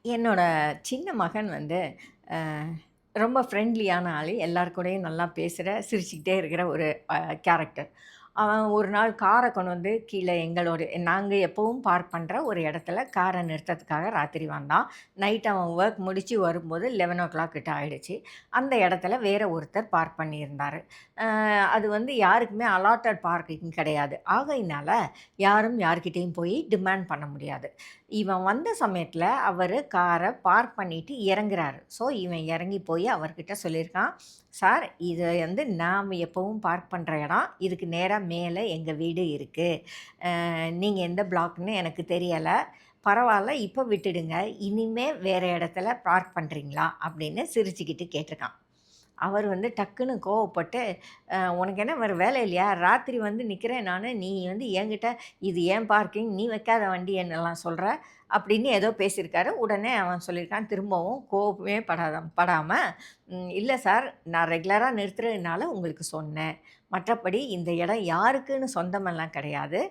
என்னோட சின்ன மகன் வந்து அ ரொம்ப ஃப்ரெண்ட்லியான ஆளு. எல்லார் கூடயும் நல்லா பேசுற, சிரிச்சுக்கிட்டே இருக்கிற ஒரு கேரக்டர். அவன் ஒரு நாள் கார கொண்டு வந்து கீழ எங்களோட நாங்க எப்பவும் பார்க் பண்ற ஒரு இடத்துல கார நிறுத்தத்துக்காக ராத்திரி வந்தான். நைட் அவன் வொர்க் முடிச்சு வரும்போது 11:00 கிட்ட ஆயிடுச்சு. அந்த இடத்துல வேற ஒருத்தர் பார்க் பண்ணியிருந்தாரு. அது வந்து யாருக்குமே அலாட்டட் பார்க்கிங் கிடையாது. ஆகையினால யாரும் யார்கிட்டயும் போய் டிமாண்ட் பண்ண முடியாது. இவன் வந்த சமயத்துல அவரு கார பார்க் பண்ணிட்டு இறங்குறாரு. ஸோ, இவன் இறங்கி போய் அவர்கிட்ட சொல்லியிருக்கான், "சார் இது வந்து நான் எப்பவும் பார்க் பண்ற இடம். இதுக்கு நேரா மேல எங்க வீடு இருக்கு. நீங்க எந்த பிளாக்ன்னு எனக்கு தெரியல. பரவால்ல இப்ப விட்டுடுங்க. இனிமே வேற இடத்துல பார்க் பண்றீங்களா?" அப்படின்னு சிரிச்சுக்கிட்டு கேட்டிருக்கான். அவர் வந்து டக்குன்னு கோவப்பட்டு, உனக்கு என்ன வேற வேலை இல்லையா? ராத்திரி வந்து நிக்கிறேன் நானு. நீ வந்து என்கிட்ட இது என் பார்க்கிங். நீ வைக்காத வண்டி என்னலாம் சொல்ற?" அப்படின்னு ஏதோ பேசியிருக்காரு. உடனே அவன் சொல்லியிருக்கான் திரும்பவும் கோவமே படாம, இல்ல சார். நான் ரெகுலரா நிறுத்துறதுனால உங்களுக்கு சொன்னேன். மற்றபடி இந்த இடம் யாருக்குன்னு சொந்தமெல்லாம் கிடையாது.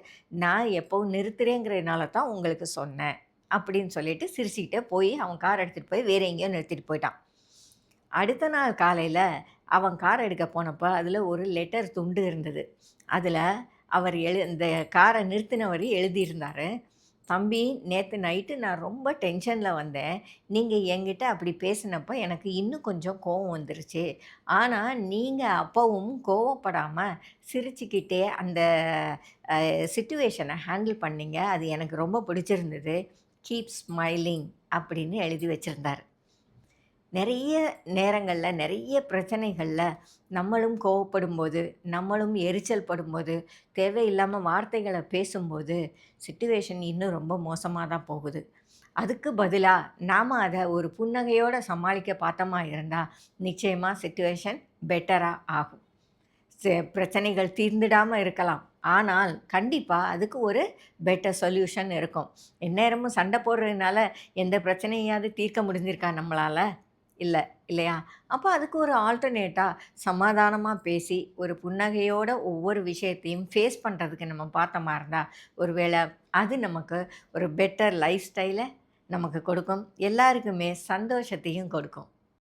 நான் எப்பவும் நிறுத்துறேங்கிறதுனால தான் உங்களுக்கு சொன்னேன்." அப்படின்னு சொல்லிட்டு சிரிச்சுக்கிட்டே போய் அவன் கார் எடுத்துட்டு போய் வேற எங்கேயோ நிறுத்திட்டு போயிட்டான். அடுத்த நாள் காலையில அவன் கார் எடுக்க போனப்ப, அதில ஒரு லெட்டர் துண்டு இருந்தது. அதில அவர் இந்த கார நிறுத்தினவரு எழுதியிருந்தாரு. "தம்பி, நேத்து நைட்டு நான் ரொம்ப டென்ஷன்ல வந்தேன். நீங்க என்கிட்ட அப்படி பேசினப்ப எனக்கு இன்னும் கொஞ்சம் கோவம் வந்துருச்சு. ஆனா, நீங்க அப்பவும் கோவப்படாம சிரிச்சுக்கிட்டே அந்த சிட்யூவேஷன ஹேண்டில் பண்ணீங்க. அது எனக்கு ரொம்ப பிடிச்சிருந்தது. கீப் ஸ்மைலிங்" அப்படின்னு எழுதி வச்சிருந்தாரு. நெறைய நேரங்கள்ல, நெறைய பிரச்சனைகள்ல நம்மளும் கோவப்படும்போது, நம்மளும் எரிச்சல் படும்போது, தேவையில்லாம வார்த்தைகள பேசும்போது, சிட்யூவேஷன் இன்னும் ரொம்ப மோசமா தான் போகுது. அதுக்கு பதிலா நாம அத ஒரு புன்னகையோட சமாளிக்க பார்த்தோமா இருந்தா, நிச்சயமா சிட்யூவேஷன் பெட்டரா ஆகும். பிரச்சனைகள் தீர்ந்திடாம இருக்கலாம். ஆனால், கண்டிப்பா அதுக்கு ஒரு பெட்டர் சொல்யூஷன் இருக்கும். எந்நேரமும் சண்ட போடுறதுனால எந்த பிரச்சனையாவது தீர்க்க முடிஞ்சிருக்கா நம்மளால? இல்ல, இல்லையா? அப்ப அதுக்கு ஒரு ஆல்டர்னேட்டா சமாதானமா பேசி, ஒரு புன்னகையோட ஒவ்வொரு விஷயத்தையும் ஃபேஸ் பண்றதுக்கு நம்ம பார்த்தோமா இருந்தா, ஒரு வேள அது நமக்கு ஒரு பெட்டர் லைஃப் ஸ்டைல நமக்கு கொடுக்கும். எல்லாருக்குமே சந்தோஷத்தையும் கொடுக்கும்.